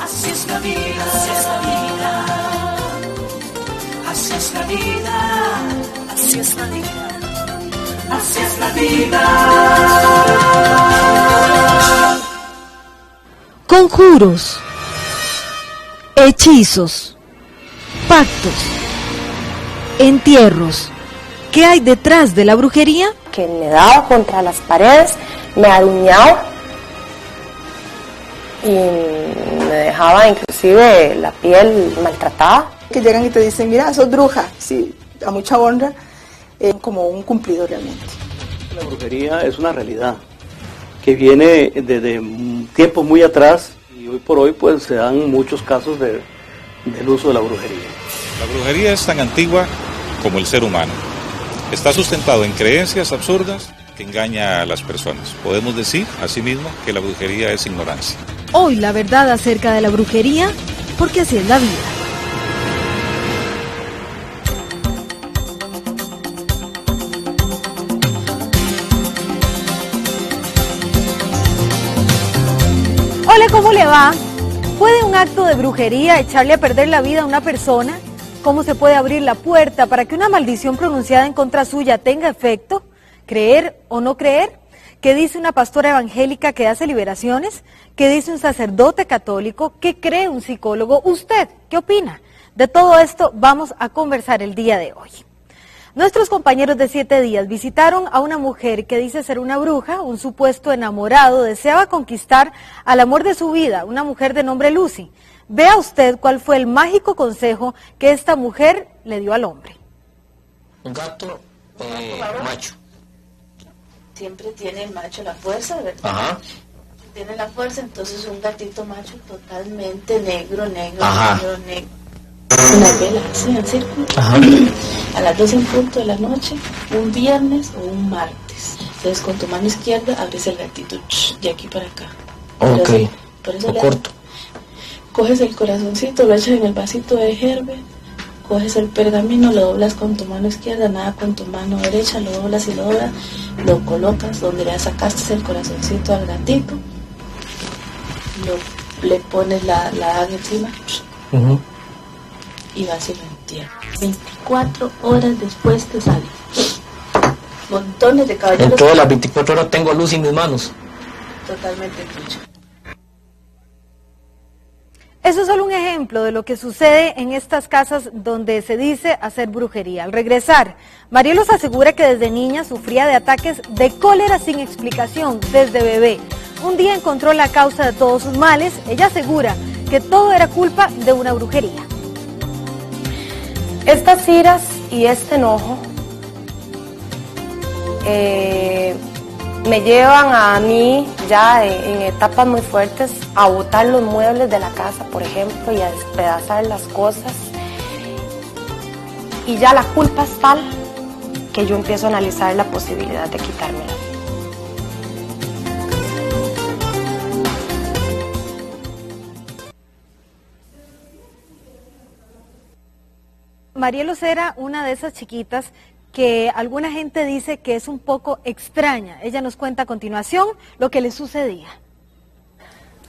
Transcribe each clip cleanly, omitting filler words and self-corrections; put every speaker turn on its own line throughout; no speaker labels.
Así es la vida, así es la vida, así es la vida, así es la vida, así es la vida.
Conjuros, hechizos, pactos, entierros. ¿Qué hay detrás de la brujería?
Que me daba contra las paredes, me aruñaba y me dejaba inclusive la piel maltratada.
Que llegan y te dicen, mira, sos bruja, sí, a mucha honra, como un cumplido realmente.
La brujería es una realidad que viene desde tiempos muy atrás y hoy por hoy pues se dan muchos casos del uso de la brujería.
La brujería es tan antigua como el ser humano. Está sustentado en creencias absurdas que engaña a las personas. Podemos decir, asimismo, que la brujería es ignorancia.
Hoy la verdad acerca de la brujería, porque así es la vida. Hola, ¿cómo le va? ¿Puede un acto de brujería echarle a perder la vida a una persona? ¿Cómo se puede abrir la puerta para que una maldición pronunciada en contra suya tenga efecto? ¿Creer o no creer? ¿Qué dice una pastora evangélica que hace liberaciones? ¿Qué dice un sacerdote católico? ¿Qué cree un psicólogo? ¿Usted qué opina? De todo esto vamos a conversar el día de hoy. Nuestros compañeros de 7 días visitaron a una mujer que dice ser una bruja. Un supuesto enamorado deseaba conquistar al amor de su vida, una mujer de nombre Lucy. Vea usted cuál fue el mágico consejo que esta mujer le dio al hombre.
Un gato macho.
Siempre tiene el macho la fuerza, ¿verdad?
Ajá.
Tiene la fuerza, entonces un gatito macho totalmente negro.
Ajá.
Una vela así en círculo. Ajá. A las 12 en punto de la noche, un viernes o un martes. Entonces con tu mano izquierda abres el gatito de aquí para acá.
Ok.
Por eso
corto.
Coges el corazoncito, lo echas en el vasito de gerbe, coges el pergamino, lo doblas con tu mano izquierda, nada con tu mano derecha, lo doblas y lo doblas, lo colocas donde ya sacaste el corazoncito al gatito, le pones la daga encima y vas y lo entierras. 24 horas después te sale. Montones de caballeros.
En todas las 24 horas tengo luz en mis manos.
Totalmente tuyo.
Eso es solo un ejemplo de lo que sucede en estas casas donde se dice hacer brujería. Al regresar, Marielos asegura que desde niña sufría de ataques de cólera sin explicación, desde bebé. Un día encontró la causa de todos sus males. Ella asegura que todo era culpa de una brujería.
Estas iras y este enojo me llevan a mí ya en etapas muy fuertes a botar los muebles de la casa, por ejemplo, y a despedazar las cosas. Y ya la culpa es tal que yo empiezo a analizar la posibilidad de quitármela.
Marielos era una de esas chiquitas que alguna gente dice que es un poco extraña. Ella nos cuenta a continuación lo que le sucedía.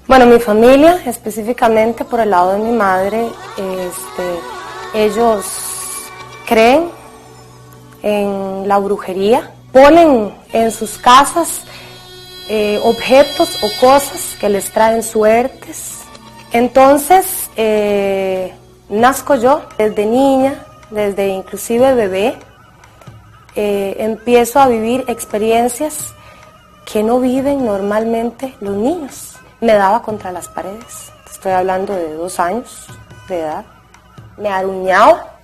Bueno, mi familia, específicamente por el lado de mi madre, ellos creen en la brujería, ponen en sus casas objetos o cosas que les traen suertes. Entonces, nazco yo desde niña, desde inclusive bebé, empiezo a vivir experiencias que no viven normalmente los niños. Me daba contra las paredes, estoy hablando de 2 años de edad. Me aruñaba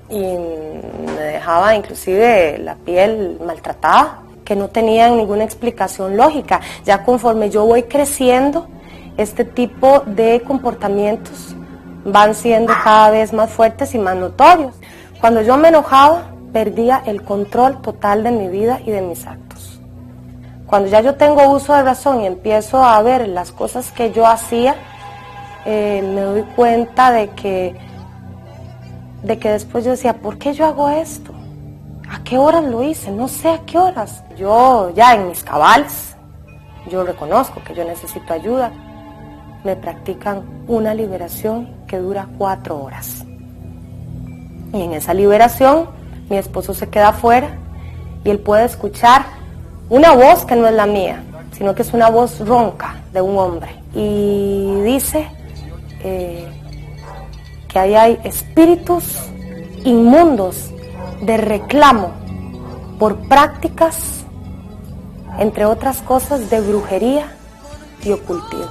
y me dejaba inclusive la piel maltratada, que no tenían ninguna explicación lógica. Ya conforme yo voy creciendo, este tipo de comportamientos van siendo cada vez más fuertes y más notorios. Cuando yo me enojaba, perdía el control total de mi vida y de mis actos. Cuando ya yo tengo uso de razón y empiezo a ver las cosas que yo hacía, me doy cuenta de que después yo decía, ¿por qué yo hago esto? ¿A qué horas lo hice? No sé a qué horas. Yo ya en mis cabales, yo reconozco que yo necesito ayuda. me practican una liberación que dura 4 horas. Y en esa liberación, mi esposo se queda afuera y él puede escuchar una voz que no es la mía, sino que es una voz ronca de un hombre. Y dice que ahí hay espíritus inmundos de reclamo por prácticas, entre otras cosas, de brujería y ocultismo.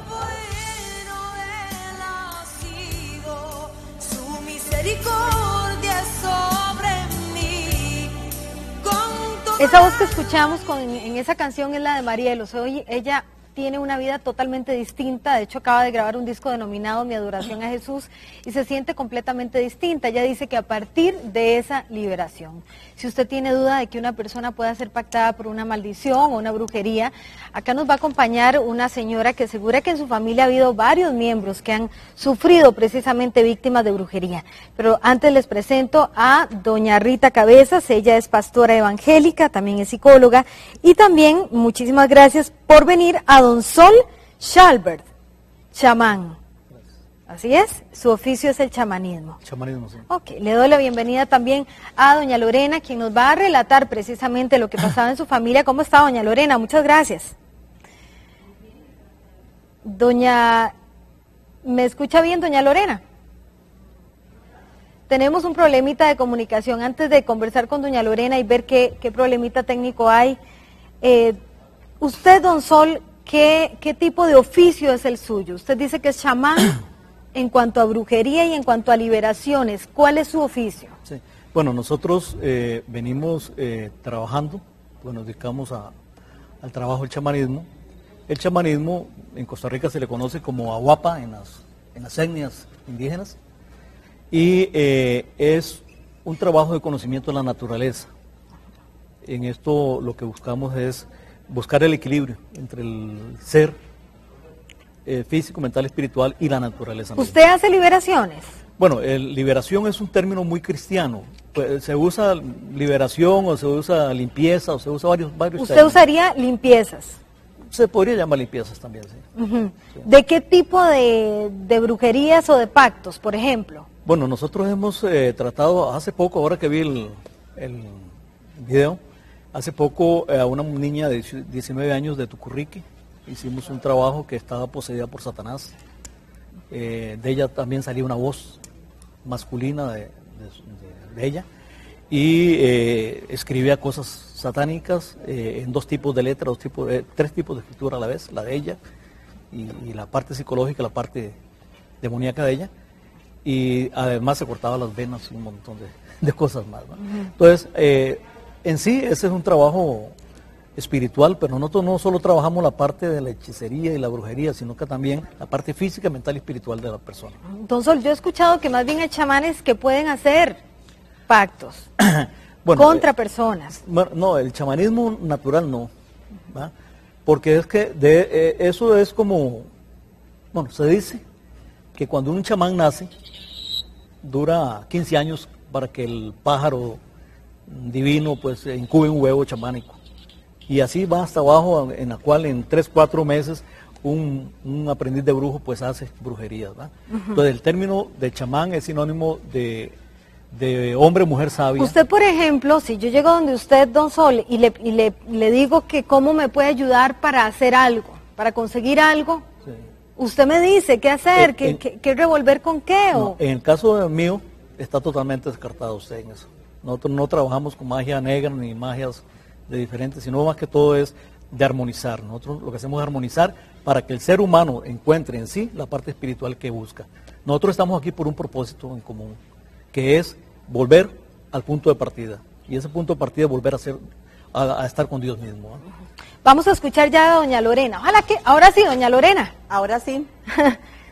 Esa voz que escuchamos en esa canción es la de Marielos. Hoy ella tiene una vida totalmente distinta, de hecho acaba de grabar un disco denominado Mi Adoración a Jesús y se siente completamente distinta. Ella dice que a partir de esa liberación, si usted tiene duda de que una persona pueda ser pactada por una maldición o una brujería, acá nos va a acompañar una señora que asegura que en su familia ha habido varios miembros que han sufrido precisamente víctimas de brujería. Pero antes les presento a doña Rita Cabezas, ella es pastora evangélica, también es psicóloga y también muchísimas gracias por venir a don Sol Schalbert, chamán. Así es, su oficio es el chamanismo.
Chamanismo, sí.
Ok, le doy la bienvenida también a doña Lorena, quien nos va a relatar precisamente lo que pasaba en su familia. ¿Cómo está doña Lorena? Muchas gracias. ¿Me escucha bien doña Lorena? Tenemos un problemita de comunicación. Antes de conversar con doña Lorena y ver qué problemita técnico hay, usted, don Sol, ¿qué tipo de oficio es el suyo? Usted dice que es chamán en cuanto a brujería y en cuanto a liberaciones. ¿Cuál es su oficio?
Sí. Bueno, nosotros venimos trabajando, pues nos dedicamos al trabajo del chamanismo. El chamanismo en Costa Rica se le conoce como ahuapa en las etnias indígenas y es un trabajo de conocimiento de la naturaleza. En esto lo que buscamos es buscar el equilibrio entre el ser físico, mental, espiritual y la naturaleza.
¿Usted hace liberaciones?
Bueno, liberación es un término muy cristiano. Pues, se usa liberación o se usa limpieza o se usa varios
¿Usted
términos.
Usaría limpiezas?
Se podría llamar limpiezas también, sí.
Sí. ¿De qué tipo de brujerías o de pactos, por ejemplo?
Bueno, nosotros hemos tratado hace poco, ahora que vi el video, hace poco a una niña de 19 años de Tucurrique, hicimos un trabajo que estaba poseída por Satanás. De ella también salió una voz masculina de ella y escribía cosas satánicas en 2 tipos de letras, 3 tipos de escritura a la vez, la de ella y la parte psicológica, la parte demoníaca de ella, y además se cortaba las venas y un montón de cosas más, ¿no? Entonces, en sí, ese es un trabajo espiritual, pero nosotros no solo trabajamos la parte de la hechicería y la brujería, sino que también la parte física, mental y espiritual de la persona.
Don Sol, yo he escuchado que más bien hay chamanes que pueden hacer pactos
bueno,
contra personas.
No, el chamanismo natural no, ¿va? Porque es que eso es como, bueno, se dice que cuando un chamán nace, dura 15 años para que el pájaro divino pues incube un huevo chamánico. Y así va hasta abajo, en la cual en 3-4 meses un aprendiz de brujo pues hace brujerías, ¿va? Entonces el término de chamán es sinónimo de hombre, mujer sabia.
Usted, por ejemplo, si yo llego donde usted, don Sol, y le digo que cómo me puede ayudar para hacer algo, para conseguir algo, sí. Usted me dice qué hacer, qué revolver con qué.
No, en el caso mío está totalmente descartado usted en eso. Nosotros no trabajamos con magia negra ni magias de diferentes, sino más que todo es de armonizar. Nosotros lo que hacemos es armonizar para que el ser humano encuentre en sí la parte espiritual que busca. Nosotros estamos aquí por un propósito en común, que es volver al punto de partida. Y ese punto de partida es volver a estar con Dios mismo, ¿eh?
Vamos a escuchar ya a doña Lorena. Ojalá que, ahora sí, doña Lorena.
Ahora sí.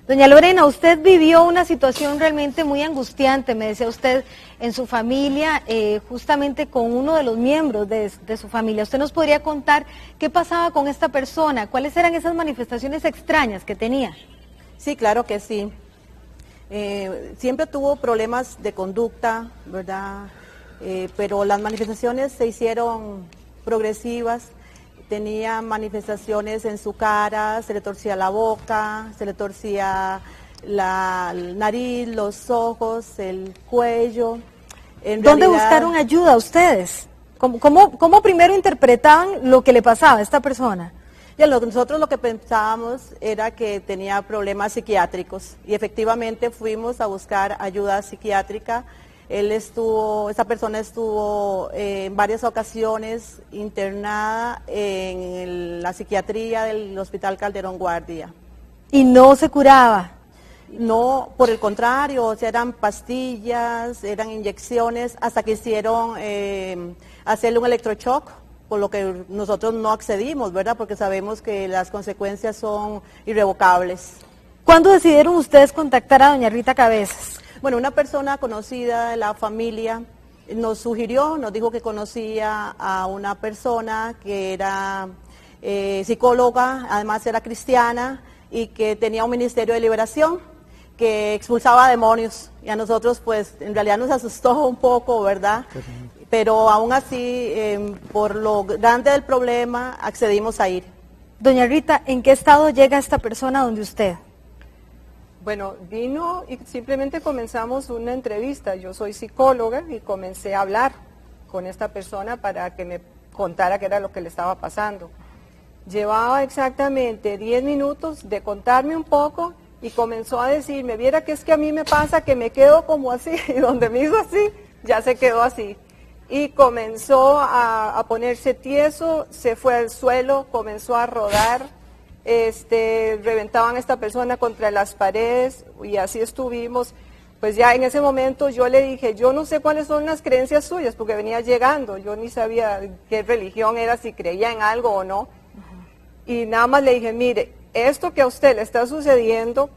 Doña Lorena, usted vivió una situación realmente muy angustiante, me decía usted, en su familia, justamente con uno de los miembros de su familia. ¿Usted nos podría contar qué pasaba con esta persona? ¿Cuáles eran esas manifestaciones extrañas que tenía?
Sí, claro que sí. Siempre tuvo problemas de conducta, ¿verdad? Pero las manifestaciones se hicieron progresivas. tenía manifestaciones en su cara, se le torcía la boca, se le torcía la nariz, los ojos, el cuello.
¿Dónde buscaron ayuda ustedes? ¿Cómo primero interpretaban lo que le pasaba a esta persona?
Nosotros lo que pensábamos era que tenía problemas psiquiátricos y efectivamente fuimos a buscar ayuda psiquiátrica. Esa persona estuvo en varias ocasiones internada en la psiquiatría del Hospital Calderón Guardia.
¿Y no se curaba?
No, por el contrario, o sea, eran pastillas, eran inyecciones, hasta que hicieron hacerle un electroshock, por lo que nosotros no accedimos, ¿verdad? Porque sabemos que las consecuencias son irrevocables.
¿Cuándo decidieron ustedes contactar a doña Rita Cabezas?
Bueno, una persona conocida de la familia nos sugirió, nos dijo que conocía a una persona que era psicóloga, además era cristiana y que tenía un ministerio de liberación que expulsaba demonios. Y a nosotros pues en realidad nos asustó un poco, ¿verdad? Pero aún así, por lo grande del problema, accedimos a ir.
Doña Rita, ¿en qué estado llega esta persona donde usted?
Bueno, vino y simplemente comenzamos una entrevista. Yo soy psicóloga y comencé a hablar con esta persona para que me contara qué era lo que le estaba pasando. Llevaba exactamente 10 minutos de contarme un poco y comenzó a decirme, viera que es que a mí me pasa que me quedo como así, y donde me hizo así, ya se quedó así. Y comenzó a ponerse tieso, se fue al suelo, comenzó a rodar, reventaban a esta persona contra las paredes y así estuvimos. Pues ya en ese momento yo le dije, yo no sé cuáles son las creencias suyas, porque venía llegando, yo ni sabía qué religión era, si creía en algo o no. Y nada más le dije, mire, esto que a usted le está sucediendo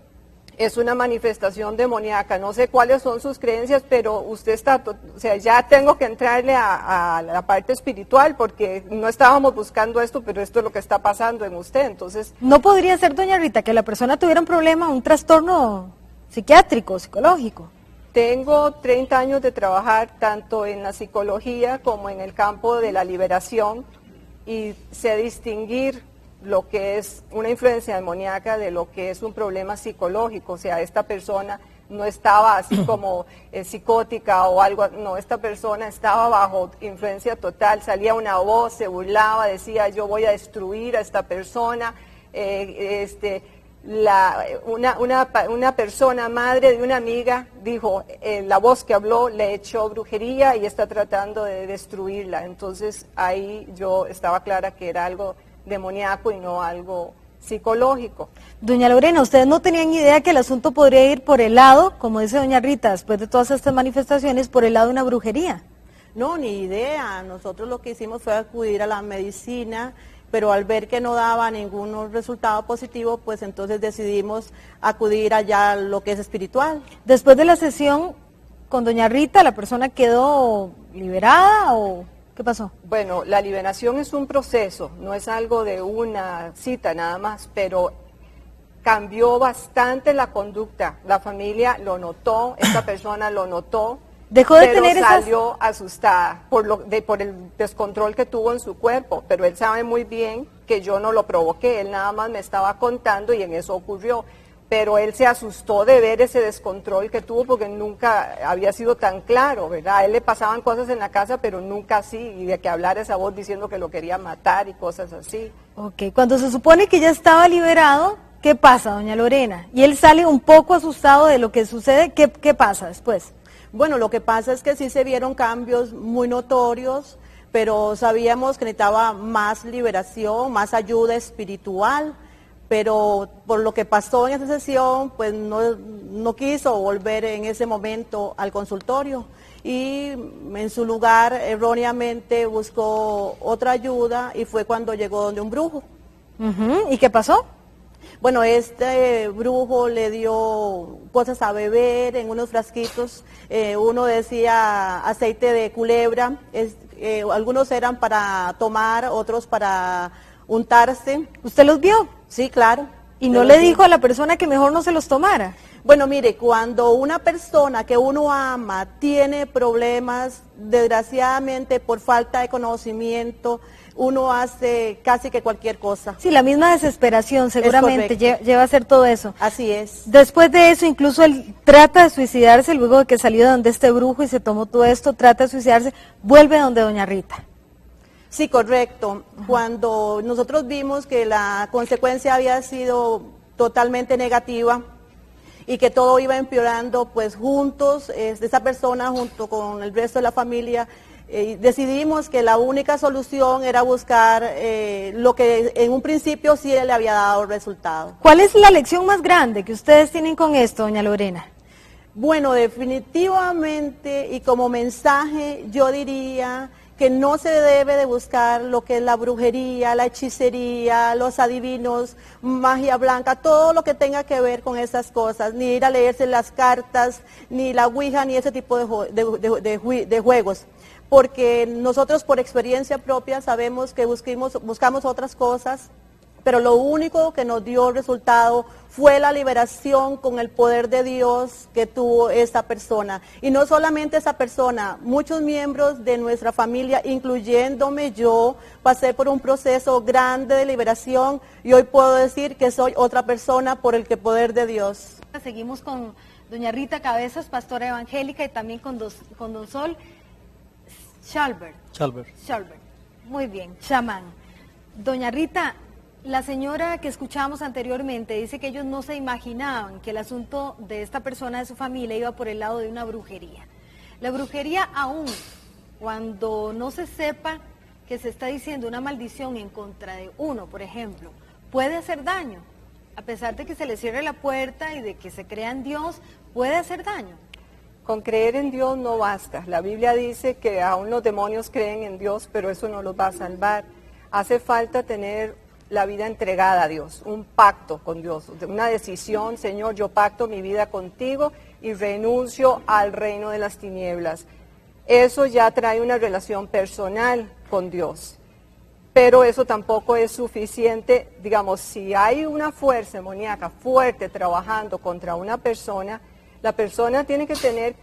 es una manifestación demoníaca, no sé cuáles son sus creencias, pero usted está, o sea, ya tengo que entrarle a la parte espiritual, porque no estábamos buscando esto, pero esto es lo que está pasando en usted, entonces...
¿No podría ser, doña Rita, que la persona tuviera un problema, un trastorno psiquiátrico, psicológico?
Tengo 30 años de trabajar tanto en la psicología como en el campo de la liberación, y sé distinguir lo que es una influencia demoníaca de lo que es un problema psicológico. O sea, esta persona no estaba así como psicótica o algo, no, esta persona estaba bajo influencia total, salía una voz, se burlaba, decía yo voy a destruir a esta persona, una persona, madre de una amiga, dijo, la voz que habló le echó brujería y está tratando de destruirla. Entonces ahí yo estaba clara que era algo demoníaco y no algo psicológico.
Doña Lorena, ¿ustedes no tenían idea que el asunto podría ir por el lado, como dice doña Rita, después de todas estas manifestaciones, por el lado de una brujería?
No, ni idea. Nosotros lo que hicimos fue acudir a la medicina, pero al ver que no daba ningún resultado positivo, pues entonces decidimos acudir allá a lo que es espiritual.
Después de la sesión con doña Rita, ¿la persona quedó liberada o qué pasó?
Bueno, la liberación es un proceso, no es algo de una cita nada más, pero cambió bastante la conducta. La familia lo notó, esta persona lo notó.
Dejó de
pero
tener
salió asustada por el descontrol que tuvo en su cuerpo, pero él sabe muy bien que yo no lo provoqué, él nada más me estaba contando y en eso ocurrió, pero él se asustó de ver ese descontrol que tuvo porque nunca había sido tan claro, ¿verdad? A él le pasaban cosas en la casa, pero nunca así, y de que hablara esa voz diciendo que lo quería matar y cosas así.
Ok, cuando se supone que ya estaba liberado, ¿qué pasa, doña Lorena? Y él sale un poco asustado de lo que sucede, ¿qué pasa después?
Bueno, lo que pasa es que sí se vieron cambios muy notorios, pero sabíamos que necesitaba más liberación, más ayuda espiritual, pero por lo que pasó en esa sesión, pues no quiso volver en ese momento al consultorio y en su lugar erróneamente buscó otra ayuda y fue cuando llegó donde un brujo.
¿Y qué pasó?
Bueno, este brujo le dio cosas a beber en unos frasquitos, uno decía aceite de culebra, algunos eran para tomar, otros para untarse.
¿Usted los vio?
Sí, claro.
¿Y no le dijo a la persona que mejor no se los tomara?
Bueno, mire, cuando una persona que uno ama tiene problemas, desgraciadamente por falta de conocimiento, uno hace casi que cualquier cosa.
Sí, la misma desesperación seguramente lleva a hacer todo eso.
Así es.
Después de eso, incluso él trata de suicidarse, luego de que salió de donde este brujo y se tomó todo esto, trata de suicidarse, vuelve donde doña Rita.
Sí, correcto. Cuando nosotros vimos que la consecuencia había sido totalmente negativa y que todo iba empeorando, pues juntos, esa persona junto con el resto de la familia, decidimos que la única solución era buscar lo que en un principio sí le había dado resultado.
¿Cuál es la lección más grande que ustedes tienen con esto, doña Lorena?
Bueno, definitivamente y como mensaje yo diría que no se debe de buscar lo que es la brujería, la hechicería, los adivinos, magia blanca, todo lo que tenga que ver con esas cosas, ni ir a leerse las cartas, ni la ouija, ni ese tipo de juegos. Porque nosotros por experiencia propia sabemos que buscamos otras cosas, pero lo único que nos dio resultado fue la liberación con el poder de Dios que tuvo esta persona. Y no solamente esa persona, muchos miembros de nuestra familia, incluyéndome yo, pasé por un proceso grande de liberación y hoy puedo decir que soy otra persona por el poder de Dios.
Seguimos con doña Rita Cabezas, pastora evangélica, y también con don Sol Chalbert. Muy bien, chamán. Doña Rita, la señora que escuchábamos anteriormente dice que ellos no se imaginaban que el asunto de esta persona de su familia iba por el lado de una brujería. La brujería, aún cuando no se sepa que se está diciendo una maldición en contra de uno, por ejemplo, puede hacer daño. A pesar de que se le cierre la puerta y de que se crea en Dios, puede hacer daño.
Con creer en Dios no basta. La Biblia dice que aún los demonios creen en Dios, pero eso no los va a salvar. Hace falta tener la vida entregada a Dios, un pacto con Dios, una decisión: Señor, yo pacto mi vida contigo y renuncio al reino de las tinieblas. Eso ya trae una relación personal con Dios, pero eso tampoco es suficiente. Digamos, si hay una fuerza demoníaca fuerte trabajando contra una persona, la persona tiene que tener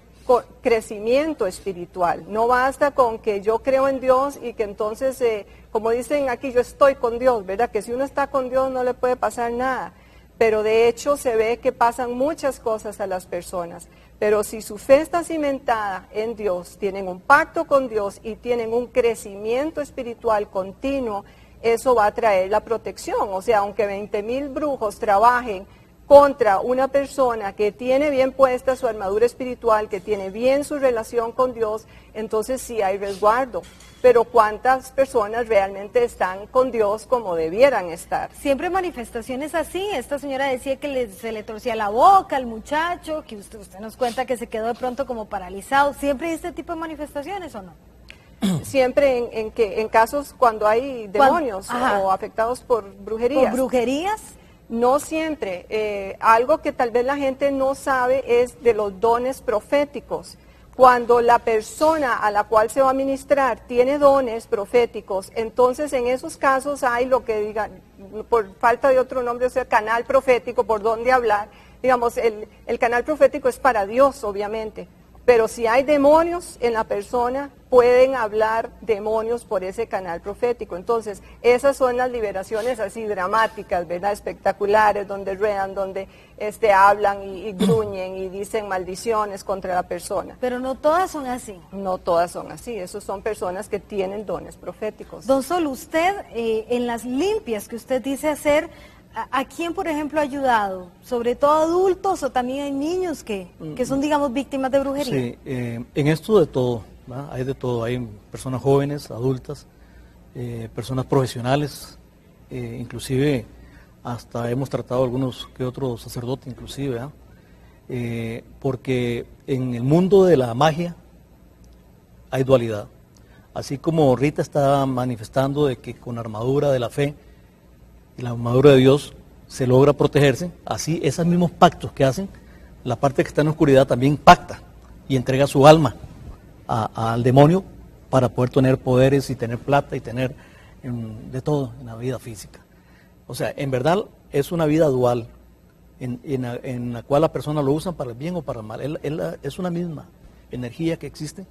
crecimiento espiritual. No basta con que yo creo en Dios y que entonces, como dicen aquí, yo estoy con Dios, ¿verdad? Que si uno está con Dios no le puede pasar nada. Pero de hecho se ve que pasan muchas cosas a las personas. Pero si su fe está cimentada en Dios, tienen un pacto con Dios y tienen un crecimiento espiritual continuo, eso va a traer la protección. O sea, aunque 20,000 brujos trabajen contra una persona que tiene bien puesta su armadura espiritual, que tiene bien su relación con Dios, entonces sí hay resguardo. Pero ¿cuántas personas realmente están con Dios como debieran estar?
Siempre manifestaciones así. Esta señora decía que se le torcía la boca al muchacho, que usted nos cuenta que se quedó de pronto como paralizado. ¿Siempre hay este tipo de manifestaciones o no?
Siempre en casos cuando hay demonios o afectados por brujerías.
¿Por brujerías?
No siempre. Algo que tal vez la gente no sabe es de los dones proféticos. Cuando la persona a la cual se va a ministrar tiene dones proféticos, entonces en esos casos hay lo que digan, por falta de otro nombre, o sea, canal profético, por donde hablar. Digamos, el canal profético es para Dios, obviamente. Pero si hay demonios en la persona, pueden hablar demonios por ese canal profético. Entonces, esas son las liberaciones así dramáticas, ¿verdad? Espectaculares, donde ruedan, donde hablan y gruñen y dicen maldiciones contra la persona.
Pero no todas son así.
No todas son así. Esos son personas que tienen dones proféticos.
Don Sol, usted, en las limpias que usted dice hacer, ¿a quién, por ejemplo, ha ayudado? ¿Sobre todo adultos o también hay niños que son, digamos, víctimas de brujería?
Sí, en esto de todo, ¿verdad? Hay de todo. Hay personas jóvenes, adultas, personas profesionales, inclusive hasta hemos tratado algunos que otros sacerdotes, inclusive, ¿verdad? Porque en el mundo de la magia hay dualidad. Así como Rita está manifestando de que con armadura de la fe y la armadura de Dios se logra protegerse, así esos mismos pactos que hacen, la parte que está en la oscuridad también pacta y entrega su alma al demonio para poder tener poderes y tener plata y tener de todo en la vida física. O sea, en verdad es una vida dual, en la cual la persona lo usa para el bien o para el mal. Es una misma energía que existe,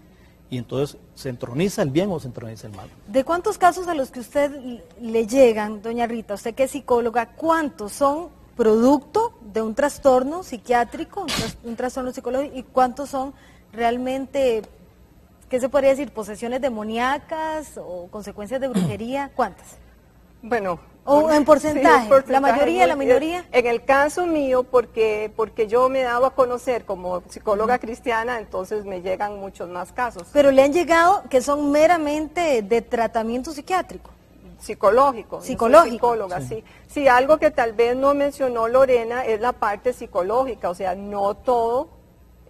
y entonces se entroniza el bien o se entroniza el mal.
¿De cuántos casos a los que usted le llegan, doña Rita, usted que es psicóloga, cuántos son producto de un trastorno psiquiátrico, un trastorno psicológico, y cuántos son realmente, ¿qué se podría decir? ¿Posesiones demoníacas o consecuencias de brujería? ¿Cuántas?
Bueno,
¿O en porcentaje?
Sí,
¿La mayoría, la minoría?
En el caso mío, porque yo me he dado a conocer como psicóloga cristiana, entonces me llegan muchos más casos.
Pero le han llegado que son meramente de tratamiento psiquiátrico.
Psicológico.
Psicológico.
Psicóloga, sí. Sí, algo que tal vez no mencionó Lorena es la parte psicológica, o sea, no todo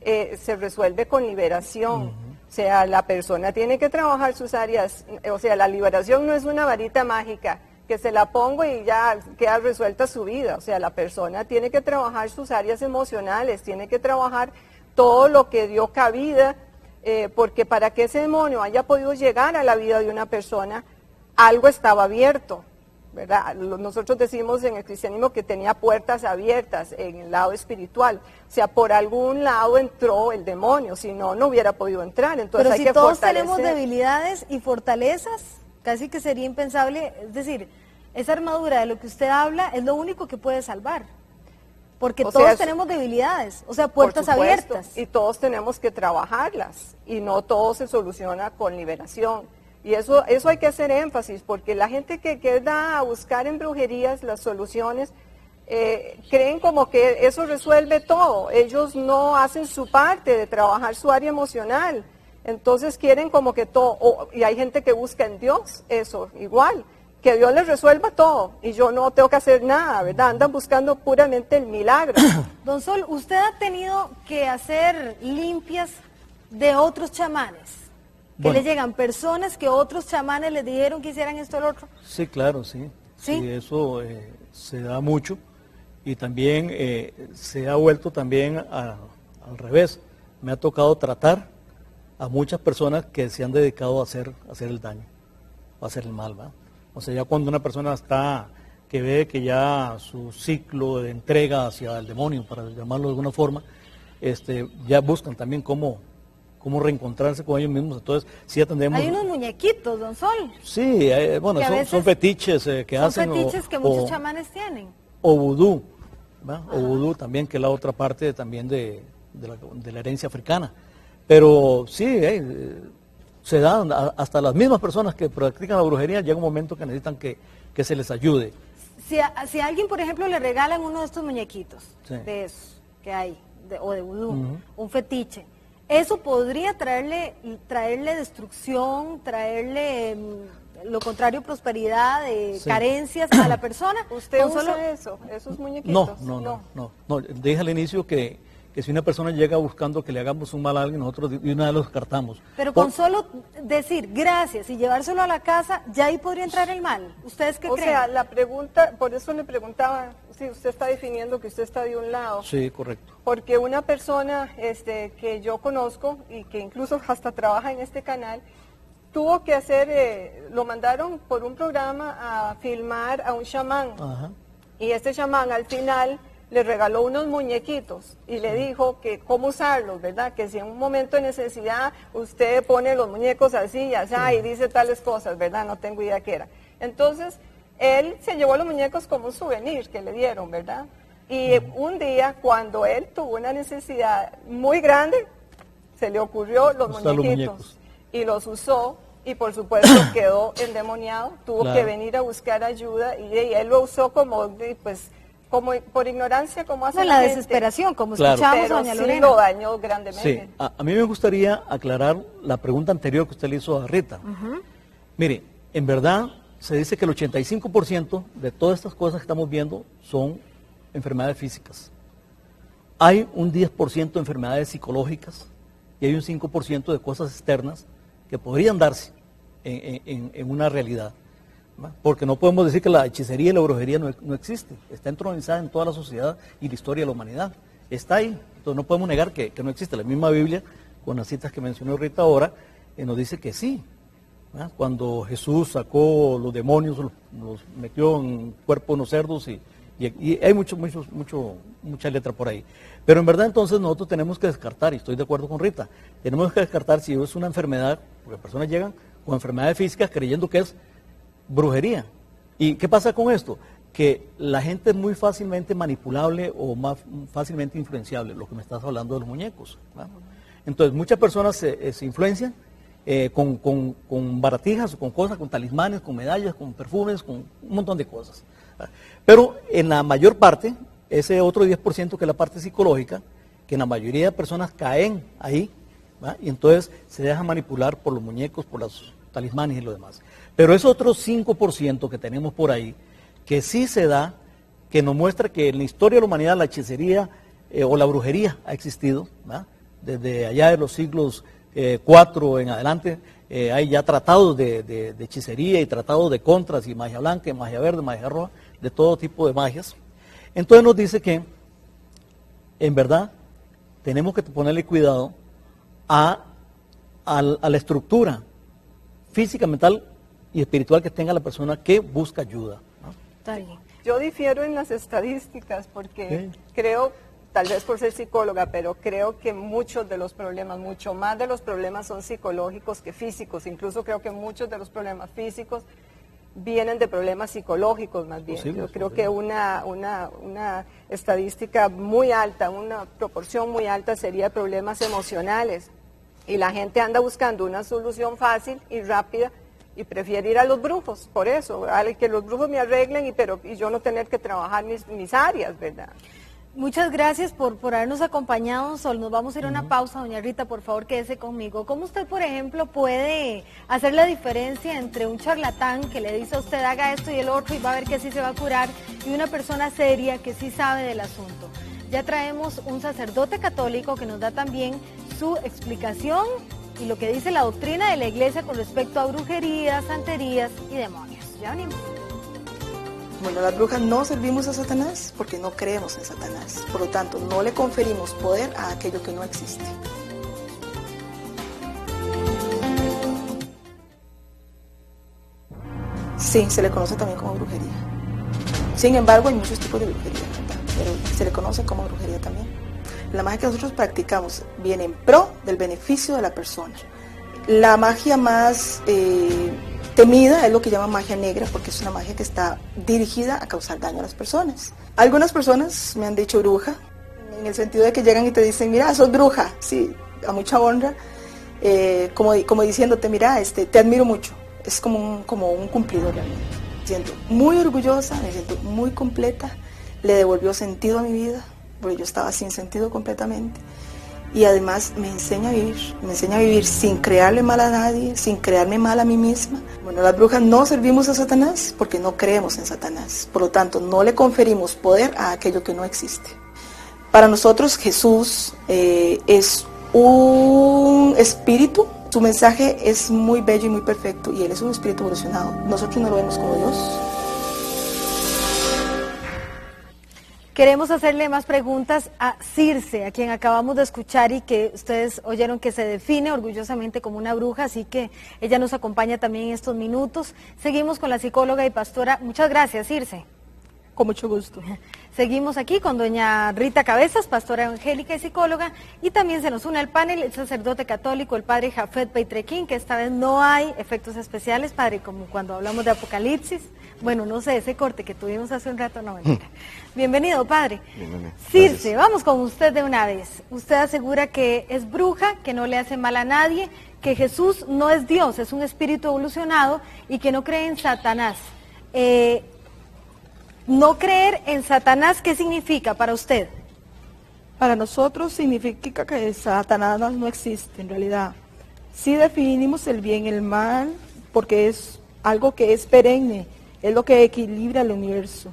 se resuelve con liberación. O sea, la persona tiene que trabajar sus áreas, o sea, la liberación no es una varita mágica que se la pongo y ya queda resuelta su vida. O sea, la persona tiene que trabajar sus áreas emocionales, tiene que trabajar todo lo que dio cabida, porque para que ese demonio haya podido llegar a la vida de una persona, algo estaba abierto, ¿verdad? Nosotros decimos en el cristianismo que tenía puertas abiertas en el lado espiritual. O sea, por algún lado entró el demonio, si no, no hubiera podido entrar. Entonces
pero
hay
si
que
todos
fortalecer.
tenemos debilidades y fortalezas, casi que sería impensable, es decir, esa armadura de lo que usted habla es lo único que puede salvar, porque todos tenemos debilidades, o sea, puertas abiertas.
Y todos tenemos que trabajarlas, y no todo se soluciona con liberación. Y eso hay que hacer énfasis, porque la gente que queda a buscar en brujerías las soluciones, creen como que eso resuelve todo. Ellos no hacen su parte de trabajar su área emocional. Entonces quieren como que todo, y hay gente que busca en Dios eso, igual, que Dios les resuelva todo, y yo no tengo que hacer nada, ¿verdad? Andan buscando puramente el milagro.
Don Sol, ¿usted ha tenido que hacer limpias de otros chamanes? Que le llegan personas que otros chamanes les dijeron que hicieran esto o lo otro.
Sí, claro, sí. Sí, eso se da mucho, y también se ha vuelto también al revés. Me ha tocado tratar a muchas personas que se han dedicado a hacer el daño, a hacer el mal, ¿verdad? O sea, ya cuando una persona que ve que ya su ciclo de entrega hacia el demonio, para llamarlo de alguna forma, ya buscan también cómo reencontrarse con ellos mismos. Entonces, sí atendemos.
Hay unos muñequitos, don Sol.
Sí, bueno, son fetiches que hacen.
Son fetiches que muchos chamanes tienen.
O vudú, ¿verdad? O vudú también, que es la otra parte también de la herencia africana. Pero sí, se dan, hasta las mismas personas que practican la brujería, llega un momento que necesitan que se les ayude.
Si a alguien, por ejemplo, le regalan uno de estos muñequitos, de esos que hay, o de vudú, un fetiche, eso podría traerle destrucción, traerle lo contrario, prosperidad, carencias a la persona.
¿Usted usa esos muñequitos?
No. Dije al inicio que si una persona llega buscando que le hagamos un mal a alguien, nosotros de una vez lo descartamos.
Pero con solo decir gracias y llevárselo a la casa, ya ahí podría entrar el mal. ¿Ustedes qué creen?
O sea, la pregunta, por eso le preguntaba, si usted está definiendo que usted está de un lado.
Sí, correcto.
Porque una persona que yo conozco y que incluso hasta trabaja en este canal, tuvo que hacer, lo mandaron por un programa a filmar a un chamán. Ajá. Y este chamán al final le regaló unos muñequitos y le dijo que cómo usarlos, ¿verdad? Que si en un momento de necesidad usted pone los muñecos así y así y dice tales cosas, ¿verdad? No tengo idea qué era. Entonces, él se llevó los muñecos como un souvenir que le dieron, ¿verdad? Y un día, cuando él tuvo una necesidad muy grande, se le ocurrió los muñequitos y los usó. Y por supuesto quedó endemoniado, tuvo que venir a buscar ayuda y él lo usó como por ignorancia, como hace
la desesperación, como escuchamos doña Lorena.
Sí lo dañó grandemente.
Sí, a mí me gustaría aclarar la pregunta anterior que usted le hizo a Rita. Mire, en verdad se dice que el 85% de todas estas cosas que estamos viendo son enfermedades físicas. Hay un 10% de enfermedades psicológicas y hay un 5% de cosas externas que podrían darse en una realidad, ¿no? Porque no podemos decir que la hechicería y la brujería no existe, está entronizada en toda la sociedad y la historia de la humanidad, está ahí, entonces no podemos negar que no existe. La misma Biblia, con las citas que mencionó Rita ahora, nos dice que sí, ¿no? Cuando Jesús sacó los demonios, los metió en cuerpo de unos cerdos y Y hay mucha letra por ahí. Pero en verdad entonces nosotros tenemos que descartar, y estoy de acuerdo con Rita, tenemos que descartar si es una enfermedad, porque personas llegan con enfermedades físicas creyendo que es brujería. ¿Y qué pasa con esto? Que la gente es muy fácilmente manipulable o más fácilmente influenciable, lo que me estás hablando de los muñecos, ¿verdad? Entonces muchas personas se influencian con baratijas o con cosas, con talismanes, con medallas, con perfumes, con un montón de cosas. Pero en la mayor parte, ese otro 10% que es la parte psicológica, que en la mayoría de personas caen ahí, ¿verdad? Y entonces se dejan manipular por los muñecos, por los talismanes y lo demás. Pero ese otro 5% que tenemos por ahí, que sí se da, que nos muestra que en la historia de la humanidad la hechicería o la brujería ha existido, ¿verdad? Desde allá de los siglos 4 en adelante, hay ya tratados de hechicería y tratados de contras y magia blanca, magia verde, magia roja, de todo tipo de magias. Entonces nos dice que, en verdad, tenemos que ponerle cuidado a la estructura física, mental y espiritual que tenga la persona que busca ayuda, ¿no?
Está bien. Yo difiero en las estadísticas porque creo, tal vez por ser psicóloga, pero creo que muchos de los problemas, mucho más de los problemas son psicológicos que físicos. Incluso creo que muchos de los problemas físicos vienen de problemas psicológicos más bien. Yo creo que una estadística muy alta, una proporción muy alta sería problemas emocionales. Y la gente anda buscando una solución fácil y rápida y prefiere ir a los brujos, por eso, que los brujos me arreglen y yo no tener que trabajar mis áreas, ¿verdad?
Muchas gracias por habernos acompañado, Sol. Nos vamos a ir a una pausa. Doña Rita, por favor, quédese conmigo. ¿Cómo usted, por ejemplo, puede hacer la diferencia entre un charlatán que le dice a usted haga esto y el otro y va a ver que sí se va a curar, y una persona seria que sí sabe del asunto? Ya traemos un sacerdote católico que nos da también su explicación y lo que dice la doctrina de la Iglesia con respecto a brujerías, santerías y demonios. Ya venimos.
Bueno, las brujas no servimos a Satanás porque no creemos en Satanás. Por lo tanto, no le conferimos poder a aquello que no existe. Sí, se le conoce también como brujería. Sin embargo, hay muchos tipos de brujería, ¿verdad? Pero se le conoce como brujería también. La magia que nosotros practicamos viene en pro del beneficio de la persona. La magia más temida es lo que llaman magia negra, porque es una magia que está dirigida a causar daño a las personas. Algunas personas me han dicho bruja, en el sentido de que llegan y te dicen, mira, sos bruja, sí, a mucha honra, como diciéndote, mira, te admiro mucho. Es como un cumplido realmente. Me siento muy orgullosa, me siento muy completa, le devolvió sentido a mi vida, porque yo estaba sin sentido completamente. Y además me enseña a vivir sin crearle mal a nadie, sin crearme mal a mí misma. Bueno, las brujas no servimos a Satanás porque no creemos en Satanás. Por lo tanto, no le conferimos poder a aquello que no existe. Para nosotros Jesús es un espíritu. Su mensaje es muy bello y muy perfecto y Él es un espíritu evolucionado. Nosotros no lo vemos como Dios.
Queremos hacerle más preguntas a Circe, a quien acabamos de escuchar y que ustedes oyeron que se define orgullosamente como una bruja, así que ella nos acompaña también en estos minutos. Seguimos con la psicóloga y pastora. Muchas gracias, Circe.
Con mucho gusto.
Seguimos aquí con doña Rita Cabezas, pastora evangélica y psicóloga, y también se nos une al panel el sacerdote católico, el padre Jafet Peitrequín, que esta vez no hay efectos especiales, padre, como cuando hablamos de Apocalipsis. Bueno, no sé, ese corte que tuvimos hace un rato, no, mentira. Bienvenido, padre.
Bienvenido.
Circe, vamos con usted de una vez. Usted asegura que es bruja, que no le hace mal a nadie, que Jesús no es Dios, es un espíritu evolucionado y que no cree en Satanás. No creer en Satanás, ¿qué significa para usted?
Para nosotros significa que Satanás no existe en realidad. Sí definimos el bien y el mal porque es algo que es perenne, es lo que equilibra el universo.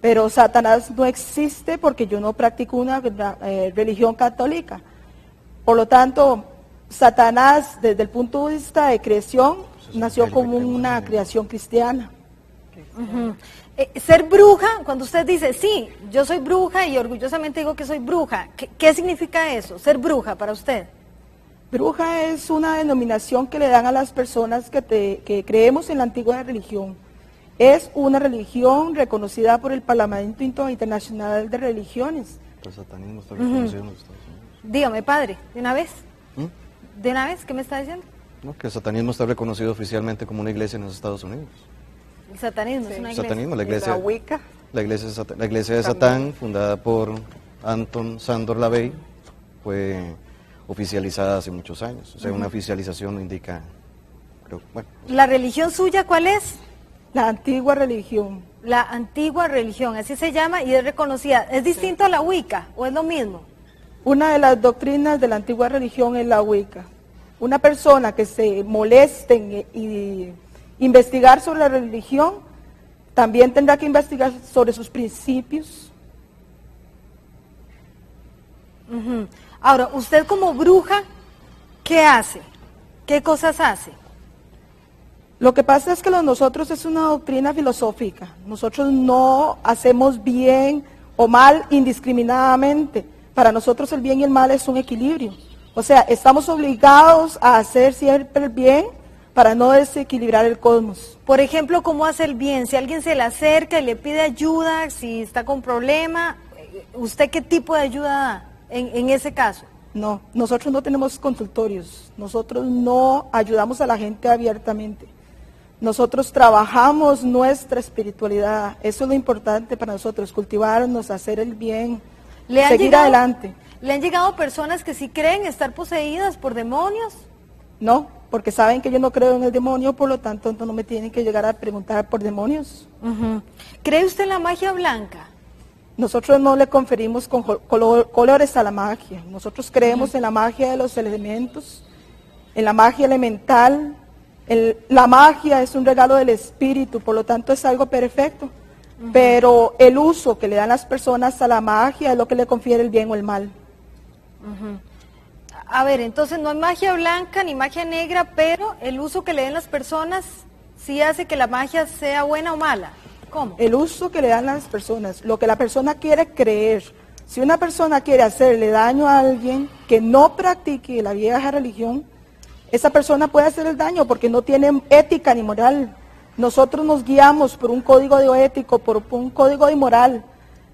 Pero Satanás no existe porque yo no practico una religión católica. Por lo tanto, Satanás desde el punto de vista de creación nació como una creación cristiana.
Ser bruja, cuando usted dice, sí, yo soy bruja y orgullosamente digo que soy bruja, ¿qué significa eso, ser bruja para usted?
Bruja es una denominación que le dan a las personas que creemos en la antigua religión.
Es una religión reconocida por el Parlamento Internacional de Religiones.
El satanismo está reconocido en los Estados Unidos.
Dígame, padre, ¿de una vez? ¿De una vez? ¿Qué me está diciendo?
No, que el satanismo está reconocido oficialmente como una iglesia en los Estados Unidos.
El satanismo es una iglesia.
Satanismo, la iglesia,
La Wicca.
la iglesia de Satán, fundada por Anton Sandor Lavey, fue oficializada hace muchos años. O sea, una oficialización no indica, creo, bueno.
¿La religión suya cuál es?
La antigua religión.
La antigua religión, así se llama y es reconocida. ¿Es distinto a la Wicca o es lo mismo?
Una de las doctrinas de la antigua religión es la Wicca. Una persona que se moleste y investigar sobre la religión, también tendrá que investigar sobre sus principios.
Ahora, usted como bruja, ¿qué hace? ¿Qué cosas hace?
Lo que pasa es que nosotros es una doctrina filosófica. Nosotros no hacemos bien o mal indiscriminadamente. Para nosotros el bien y el mal es un equilibrio. O sea, estamos obligados a hacer siempre el bien para no desequilibrar el cosmos.
Por ejemplo, ¿cómo hace el bien? Si alguien se le acerca y le pide ayuda, si está con problema, ¿usted qué tipo de ayuda da en ese caso?
No, nosotros no tenemos consultorios. Nosotros no ayudamos a la gente abiertamente. Nosotros trabajamos nuestra espiritualidad. Eso es lo importante para nosotros, cultivarnos, hacer el bien, seguir adelante.
¿Le han llegado personas que sí creen estar poseídas por demonios?
No, porque saben que yo no creo en el demonio, por lo tanto no me tienen que llegar a preguntar por demonios.
¿Cree usted en la magia blanca?
Nosotros no le conferimos colores a la magia. Nosotros creemos en la magia de los elementos, en la magia elemental. La magia es un regalo del espíritu, por lo tanto es algo perfecto. Pero el uso que le dan las personas a la magia es lo que le confiere el bien o el mal.
A ver, entonces no hay magia blanca ni magia negra, pero el uso que le den las personas sí hace que la magia sea buena o mala. ¿Cómo?
El uso que le dan las personas, lo que la persona quiere creer. Si una persona quiere hacerle daño a alguien que no practique la vieja religión, esa persona puede hacer el daño porque no tiene ética ni moral. Nosotros nos guiamos por un código de ético, por un código de moral.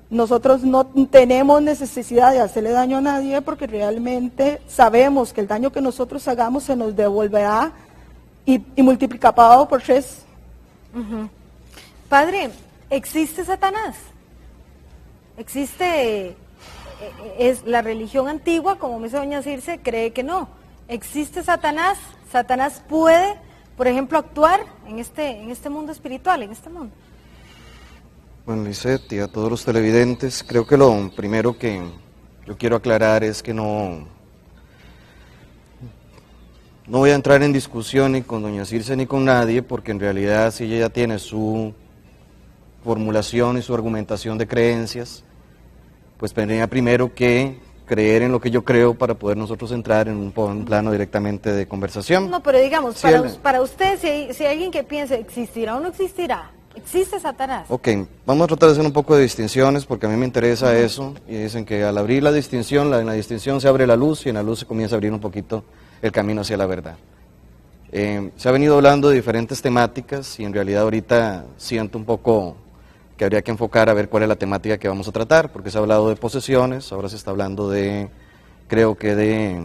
Nosotros no tenemos necesidad de hacerle daño a nadie porque realmente sabemos que el daño que nosotros hagamos se nos devolverá y multiplicado por 3.
Padre, ¿existe Satanás? ¿Existe? Es la religión antigua, como me dice doña Circe, cree que no. ¿Existe Satanás? ¿Satanás puede, por ejemplo, actuar en este mundo espiritual, en este mundo?
Bueno, Lisette, y a todos los televidentes, creo que lo primero que yo quiero aclarar es que no voy a entrar en discusión ni con doña Circe ni con nadie, porque en realidad si ella ya tiene su formulación y su argumentación de creencias, pues tendría primero que creer en lo que yo creo para poder nosotros entrar en un plano directamente de conversación.
No, pero digamos, para usted, si hay alguien que piense, ¿existirá o no existirá? ¿Existe Satanás?
Ok, vamos a tratar de hacer un poco de distinciones porque a mí me interesa eso, y dicen que al abrir la distinción, en la distinción se abre la luz y en la luz se comienza a abrir un poquito el camino hacia la verdad. Se ha venido hablando de diferentes temáticas y en realidad ahorita siento un poco que habría que enfocar a ver cuál es la temática que vamos a tratar, porque se ha hablado de posesiones, ahora se está hablando de, creo que de,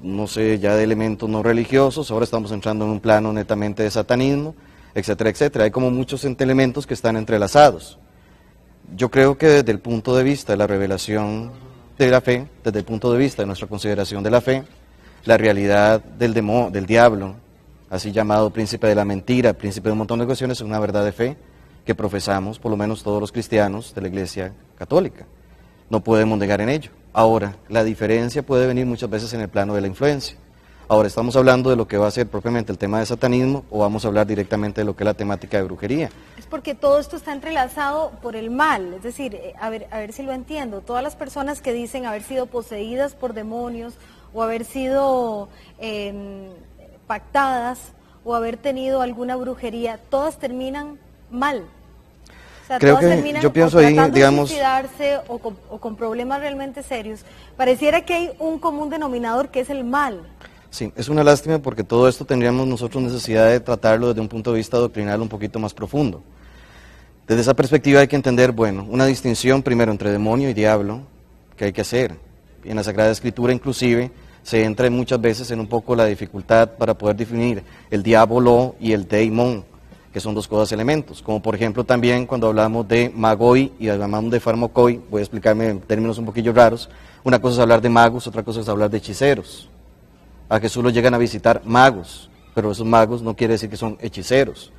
no sé, ya de elementos no religiosos, ahora estamos entrando en un plano netamente de satanismo, etcétera, etcétera. Hay como muchos elementos que están entrelazados. Yo creo que desde el punto de vista de la revelación de la fe, desde el punto de vista de nuestra consideración de la fe, la realidad del diablo, así llamado príncipe de la mentira, príncipe de un montón de cuestiones, es una verdad de fe que profesamos, por lo menos todos los cristianos de la Iglesia Católica. No podemos negar en ello. Ahora, la diferencia puede venir muchas veces en el plano de la influencia. Ahora, ¿estamos hablando de lo que va a ser propiamente el tema de satanismo o vamos a hablar directamente de lo que es la temática de brujería?
Es porque todo esto está entrelazado por el mal, es decir, a ver si lo entiendo, todas las personas que dicen haber sido poseídas por demonios o haber sido pactadas o haber tenido alguna brujería, todas terminan mal. O sea,
creo
todas
que
terminan
yo pienso
o
ahí, digamos,
de suicidarse o con problemas realmente serios. Pareciera que hay un común denominador que es el mal.
Sí, es una lástima porque todo esto tendríamos nosotros necesidad de tratarlo desde un punto de vista doctrinal un poquito más profundo. Desde esa perspectiva hay que entender, bueno, una distinción primero entre demonio y diablo que hay que hacer. Y en la Sagrada Escritura inclusive se entra muchas veces en un poco la dificultad para poder definir el diablo y el daimon, que son dos cosas elementos. Como por ejemplo también cuando hablamos de magoi y hablamos de farmakoi, voy a explicarme en términos un poquillo raros, una cosa es hablar de magos, otra cosa es hablar de hechiceros. A Jesús lo llegan a visitar magos, pero esos magos no quiere decir que son hechiceros.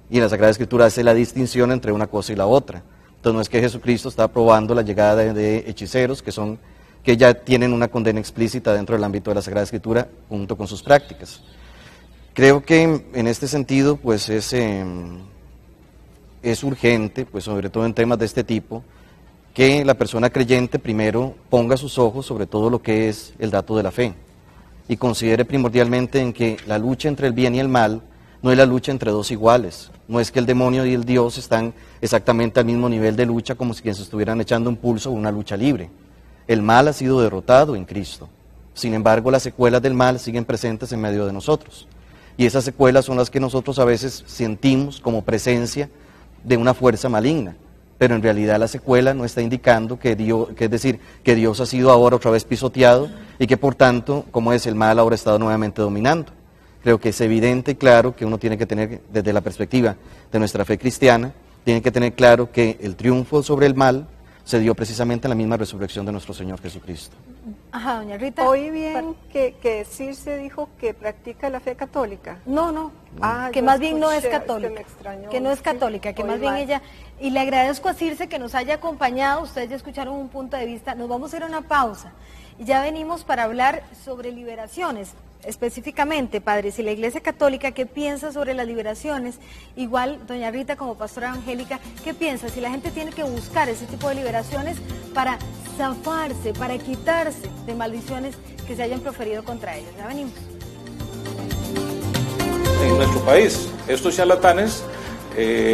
Y en la Sagrada Escritura hace la distinción entre una cosa y la otra. Entonces no es que Jesucristo está aprobando la llegada de hechiceros que ya tienen una condena explícita dentro del ámbito de la Sagrada Escritura junto con sus prácticas. Creo que en este sentido pues es urgente, pues sobre todo en temas de este tipo, que la persona creyente primero ponga sus ojos sobre todo lo que es el dato de la fe y considere primordialmente en que la lucha entre el bien y el mal no es la lucha entre dos iguales, no es que el demonio y el Dios están exactamente al mismo nivel de lucha como si se estuvieran echando un pulso o una lucha libre. El mal ha sido derrotado en Cristo, sin embargo las secuelas del mal siguen presentes en medio de nosotros y esas secuelas son las que nosotros a veces sentimos como presencia de una fuerza maligna. Pero en realidad la secuela no está indicando que Dios ha sido ahora otra vez pisoteado y que por tanto, como es el mal, ahora ha estado nuevamente dominando. Creo que es evidente y claro que uno tiene que tener, desde la perspectiva de nuestra fe cristiana, tiene que tener claro que el triunfo sobre el mal se dio precisamente en la misma resurrección de nuestro Señor Jesucristo.
Ajá, doña Rita.
Oí bien que Circe dijo que practica la fe católica.
No, que
yo
más bien no es
escuché,
católica,
me extrañó,
que no es
sí,
católica, que
oí
más bien
mal.
ella, y le agradezco a Circe que nos haya acompañado, ustedes ya escucharon un punto de vista, nos vamos a ir a una pausa, y ya venimos para hablar sobre liberaciones, específicamente, padre, si la Iglesia Católica, ¿qué piensa sobre las liberaciones? Igual, doña Rita, como pastora evangélica, ¿qué piensa? Si la gente tiene que buscar ese tipo de liberaciones para zafarse, para quitarse de maldiciones que se hayan proferido contra ellos. Ya venimos.
En nuestro país, estos charlatanes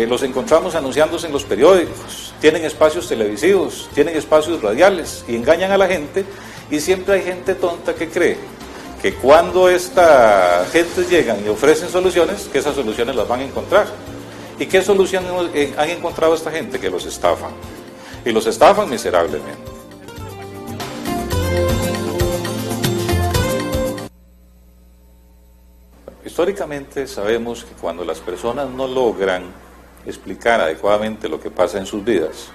los encontramos anunciándose en los periódicos, tienen espacios televisivos, tienen espacios radiales y engañan a la gente, y siempre hay gente tonta que cree que cuando estas gentes llegan y ofrecen soluciones, que esas soluciones las van a encontrar. ¿Y qué solución han encontrado esta gente? Que los estafan. Y los estafan miserablemente. Históricamente sabemos que cuando las personas no logran explicar adecuadamente lo que pasa en sus vidas,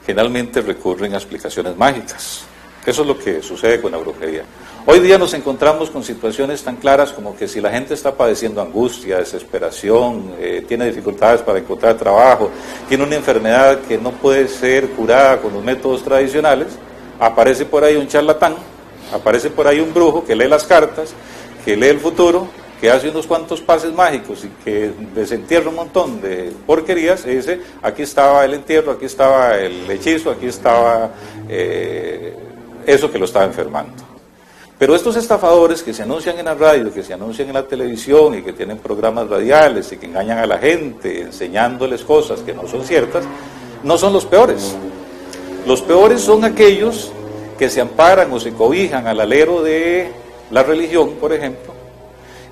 generalmente recurren a explicaciones mágicas. Eso es lo que sucede con la brujería. Hoy día nos encontramos con situaciones tan claras como que si la gente está padeciendo angustia, desesperación, tiene dificultades para encontrar trabajo, tiene una enfermedad que no puede ser curada con los métodos tradicionales, aparece por ahí un charlatán, aparece por ahí un brujo que lee las cartas, que lee el futuro, que hace unos cuantos pases mágicos y que desentierra un montón de porquerías y dice, aquí estaba el entierro, aquí estaba el hechizo, aquí estaba eso que lo estaba enfermando. Pero estos estafadores que se anuncian en la radio, que se anuncian en la televisión y que tienen programas radiales y que engañan a la gente enseñándoles cosas que no son ciertas, no son los peores. Los peores son aquellos que se amparan o se cobijan al alero de la religión, por ejemplo,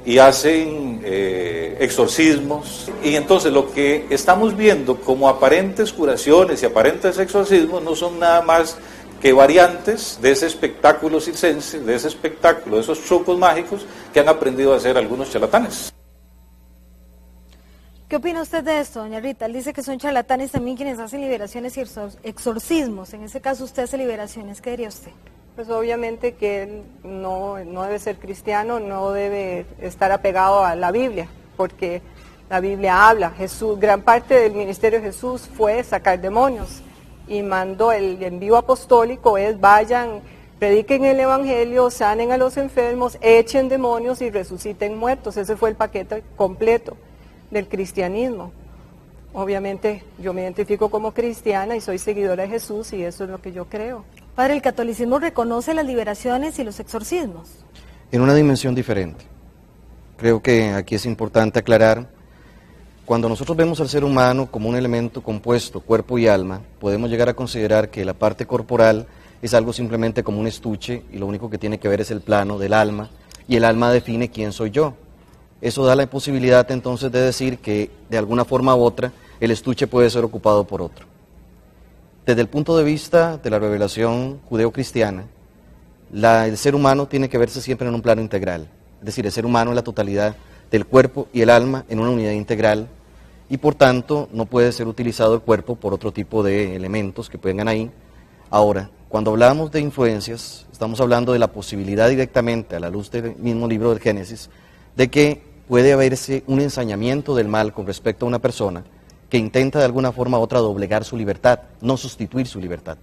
y hacen exorcismos. Y entonces lo que estamos viendo como aparentes curaciones y aparentes exorcismos no son nada más que variantes de ese espectáculo circense, de ese espectáculo, de esos trucos mágicos que han aprendido a hacer algunos charlatanes.
¿Qué opina usted de esto, doña Rita? Él dice que son charlatanes también quienes hacen liberaciones y exorcismos. En ese caso usted hace liberaciones, ¿qué diría usted?
Pues obviamente que él no debe ser cristiano, no debe estar apegado a la Biblia, porque la Biblia habla. Jesús, gran parte del ministerio de Jesús fue sacar demonios. Y mandó el envío apostólico es vayan, prediquen el evangelio, sanen a los enfermos, echen demonios y resuciten muertos. Ese fue el paquete completo del cristianismo. Obviamente yo me identifico como cristiana y soy seguidora de Jesús y eso es lo que yo creo.
Padre, ¿el catolicismo reconoce las liberaciones y los exorcismos?
En una dimensión diferente. Creo que aquí es importante aclarar. Cuando nosotros vemos al ser humano como un elemento compuesto, cuerpo y alma, podemos llegar a considerar que la parte corporal es algo simplemente como un estuche y lo único que tiene que ver es el plano del alma y el alma define quién soy yo. Eso da la posibilidad entonces de decir que de alguna forma u otra el estuche puede ser ocupado por otro. Desde el punto de vista de la revelación judeocristiana, el ser humano tiene que verse siempre en un plano integral, es decir, el ser humano es la totalidad del cuerpo y el alma en una unidad integral, y por tanto no puede ser utilizado el cuerpo por otro tipo de elementos que vengan ahí. Ahora, cuando hablamos de influencias, estamos hablando de la posibilidad directamente, a la luz del mismo libro del Génesis, de que puede haberse un ensañamiento del mal con respecto a una persona que intenta de alguna forma u otra doblegar su libertad, no sustituir su libertad.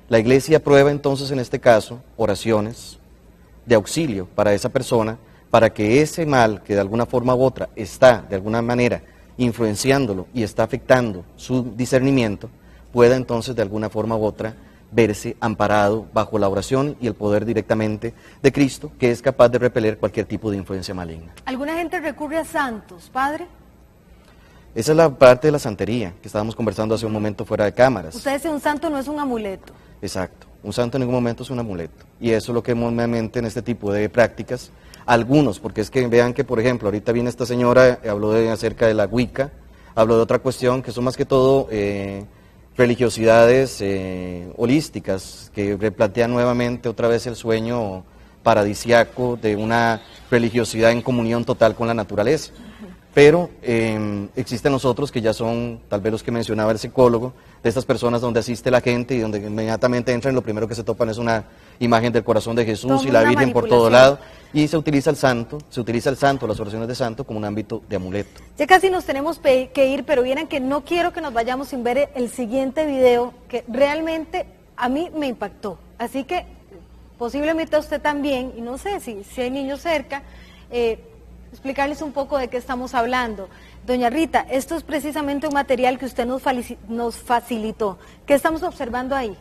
La Iglesia aprueba entonces en este caso oraciones de auxilio para esa persona, para que ese mal que de alguna forma u otra está de alguna manera influenciándolo y está afectando su discernimiento, pueda entonces de alguna forma u otra verse amparado bajo la oración y el poder directamente de Cristo, que es capaz de repeler cualquier tipo de influencia maligna.
¿Alguna gente recurre a santos, padre?
Esa es la parte de la santería que estábamos conversando hace un momento fuera de cámaras.
Usted dice un santo no es un amuleto.
Exacto, un santo en ningún momento es un amuleto, y eso es lo que normalmente en este tipo de prácticas, algunos, porque es que vean que por ejemplo, ahorita viene esta señora, habló acerca de la Wicca, habló de otra cuestión que son más que todo religiosidades holísticas, que replantean nuevamente otra vez el sueño paradisiaco de una religiosidad en comunión total con la naturaleza. Pero existen los otros que ya son, tal vez los que mencionaba el psicólogo, de estas personas donde asiste la gente y donde inmediatamente entran y lo primero que se topan es una imagen del corazón de Jesús y la Virgen por todo lado, y se utiliza el santo, las oraciones de santo como un ámbito de amuleto.
Ya casi nos tenemos que ir, pero vieran que no quiero que nos vayamos sin ver el siguiente video, que realmente a mí me impactó, así que posiblemente a usted también, y no sé si hay niños cerca, explicarles un poco de qué estamos hablando. Doña Rita, esto es precisamente un material que usted nos facilitó. ¿Qué estamos observando ahí?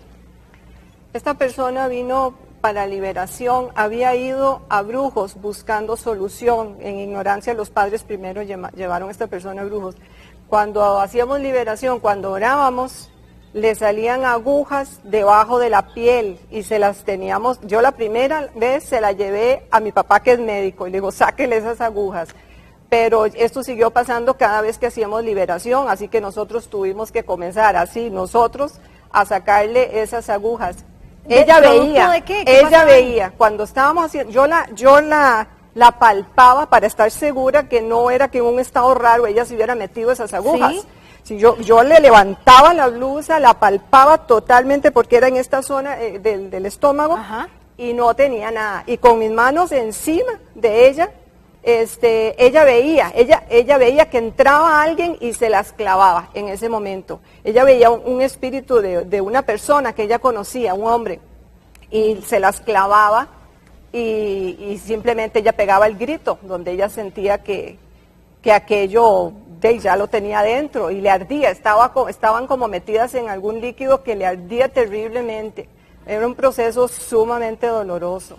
Esta persona vino para liberación, había ido a brujos buscando solución. En ignorancia los padres primero llevaron a esta persona a brujos. Cuando hacíamos liberación, cuando orábamos, le salían agujas debajo de la piel y se las teníamos. Yo la primera vez se la llevé a mi papá, que es médico, y le digo, sáquele esas agujas. Pero esto siguió pasando cada vez que hacíamos liberación, así que nosotros tuvimos que comenzar así, nosotros, a sacarle esas agujas. Ella veía,
¿de qué?
ella veía, cuando estábamos haciendo, yo la palpaba para estar segura que no era que en un estado raro ella se hubiera metido esas agujas.
¿Sí?
Si yo le levantaba la blusa, la palpaba totalmente porque era en esta zona del estómago. Ajá. Y no tenía nada. Y con mis manos encima de ella, ella veía que entraba alguien y se las clavaba en ese momento. Ella veía un espíritu de una persona que ella conocía, un hombre, y se las clavaba y simplemente ella pegaba el grito, donde ella sentía que aquello ya lo tenía adentro y le ardía, estaban como metidas en algún líquido que le ardía terriblemente. Era un proceso sumamente doloroso.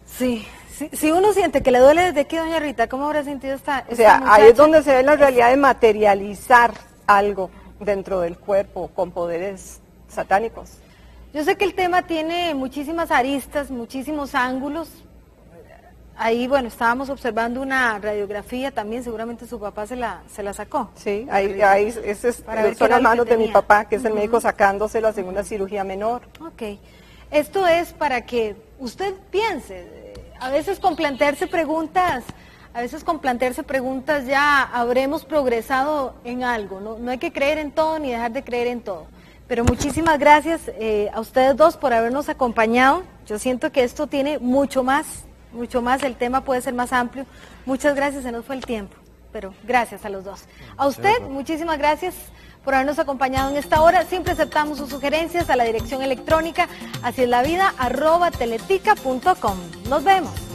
Sí. Si uno siente que le duele desde aquí, doña Rita, ¿cómo habrá sentido esta
O sea,
muchacha?
ahí es donde se ve la realidad de materializar algo dentro del cuerpo con poderes satánicos.
Yo sé que el tema tiene muchísimas aristas, muchísimos ángulos. Ahí, bueno, estábamos observando una radiografía también, seguramente su papá se la sacó.
Sí, ahí son las manos de mi papá, que es el médico sacándosela en una cirugía menor.
Ok, esto es para que usted piense, a veces con plantearse preguntas ya habremos progresado en algo, no hay que creer en todo ni dejar de creer en todo. Pero muchísimas gracias a ustedes dos por habernos acompañado. Yo siento que esto tiene mucho más, el tema puede ser más amplio. Muchas gracias, se nos fue el tiempo, pero gracias a los dos. A usted, muchísimas gracias por habernos acompañado en esta hora. Siempre aceptamos sus sugerencias a la dirección electrónica asieslavida@teletica.com. Nos vemos.